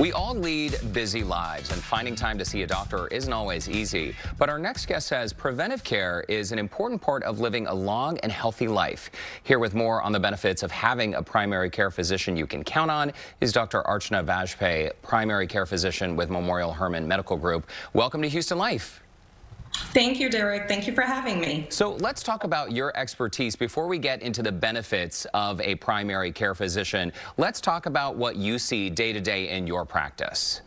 We all lead busy lives, and finding time to see a doctor isn't always easy. But our next guest says preventive care is an important part of living a long and healthy life. Here with more on the benefits of having a primary care physician you can count on is Dr. Archana Vajpayee, primary care physician with Memorial Hermann Medical Group. Welcome to Houston Life. Thank you, Derek. Thank you for having me. So let's talk about your expertise before we get into the benefits of a primary care physician. Let's talk about what you see day to day in your practice.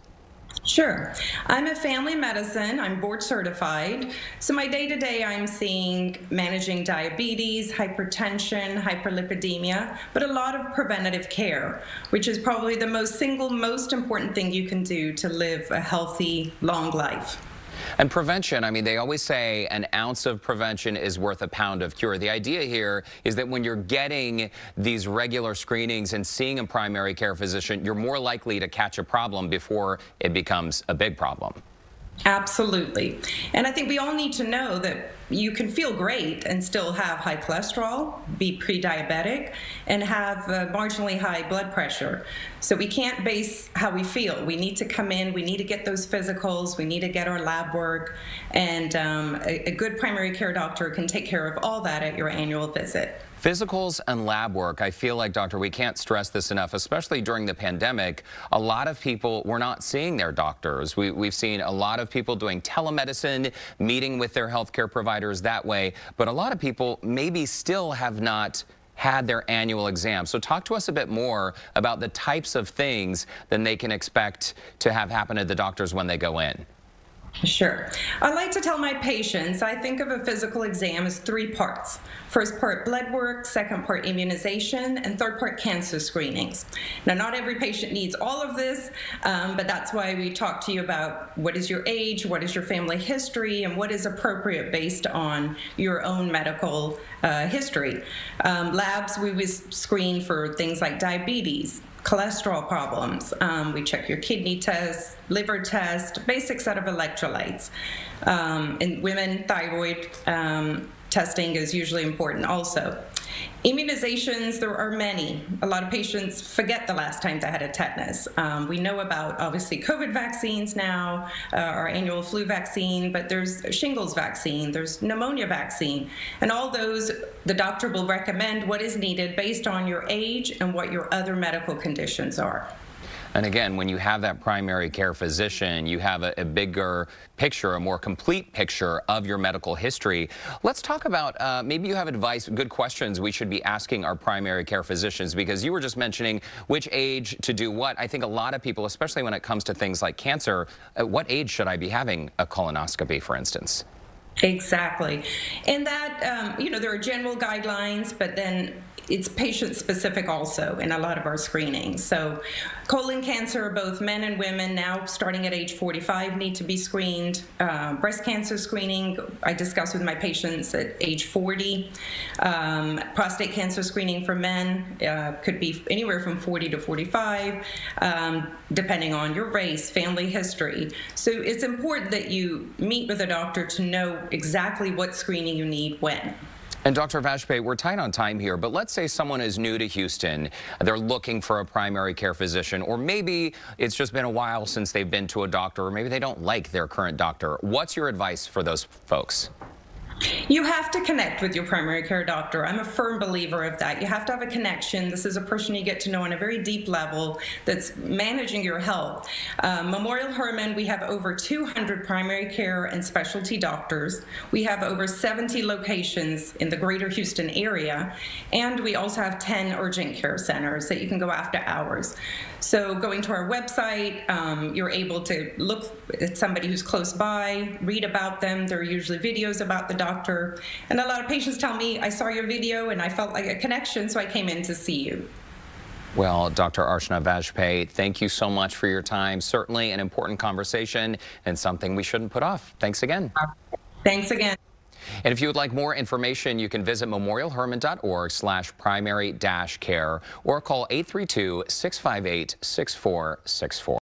Sure. I'm a family medicine. I'm board certified. So my day-to-day I'm seeing managing diabetes, hypertension, hyperlipidemia, but a lot of preventative care, which is probably the single most important thing you can do to live a healthy, long life. And prevention, I mean, they always say an ounce of prevention is worth a pound of cure. The idea here is that when you're getting these regular screenings and seeing a primary care physician, you're more likely to catch a problem before it becomes a big problem. Absolutely. And I think we all need to know that you can feel great and still have high cholesterol, be pre-diabetic, and have marginally high blood pressure. So we can't base how we feel. We need to come in, we need to get those physicals, we need to get our lab work, and a good primary care doctor can take care of all that at your annual visit. Physicals and lab work, I feel like, doctor, we can't stress this enough, especially during the pandemic. A lot of people were not seeing their doctors. We've seen a lot of people doing telemedicine, meeting with their healthcare providers that way, but a lot of people maybe still have not had their annual exam. So talk to us a bit more about the types of things that they can expect to have happen at the doctors when they go in. Sure. I like to tell my patients, I think of a physical exam as 3 parts. First part, blood work, second part, immunization, and third part, cancer screenings. Now, not every patient needs all of this, but that's why we talk to you about what is your age, what is your family history, and what is appropriate based on your own medical history. Labs, we would screen for things like diabetes, cholesterol problems. We check your kidney test, liver test, basic set of electrolytes. In women, thyroid testing is usually important also. Immunizations, there are many. A lot of patients forget the last time they had a tetanus. We know about, obviously, COVID vaccines now, our annual flu vaccine, but there's shingles vaccine, there's pneumonia vaccine, and all those, the doctor will recommend what is needed based on your age and what your other medical conditions are. And again, when you have that primary care physician, you have a bigger picture, a more complete picture of your medical history. Let's talk about, maybe you have advice, good questions we should be asking our primary care physicians, because you were just mentioning which age to do what. I think a lot of people, especially when it comes to things like cancer, at what age should I be having a colonoscopy, for instance? Exactly. And that, you know, there are general guidelines, but then it's patient specific also in a lot of our screenings. So colon cancer, both men and women now starting at age 45 need to be screened. Breast cancer screening, I discuss with my patients at age 40. Prostate cancer screening for men could be anywhere from 40 to 45, depending on your race, family history. So it's important that you meet with a doctor to know exactly what screening you need when. And Dr. Vajpayee, we're tight on time here, but let's say someone is new to Houston, they're looking for a primary care physician, or maybe it's just been a while since they've been to a doctor, or maybe they don't like their current doctor. What's your advice for those folks? You have to connect with your primary care doctor. I'm a firm believer of that. You have to have a connection. This is a person you get to know on a very deep level that's managing your health. Memorial Hermann, we have over 200 primary care and specialty doctors. We have over 70 locations in the greater Houston area, and we also have 10 urgent care centers that you can go after hours. So going to our website, you're able to look at somebody who's close by, read about them. There are usually videos about the doctor. And a lot of patients tell me, I saw your video and I felt like a connection, so I came in to see you. Well, Dr. Archana Vajpayee, thank you so much for your time. Certainly an important conversation and something we shouldn't put off. Thanks again. Thanks again. And if you would like more information, you can visit memorialhermann.org/primary-care or call 832-658-6464.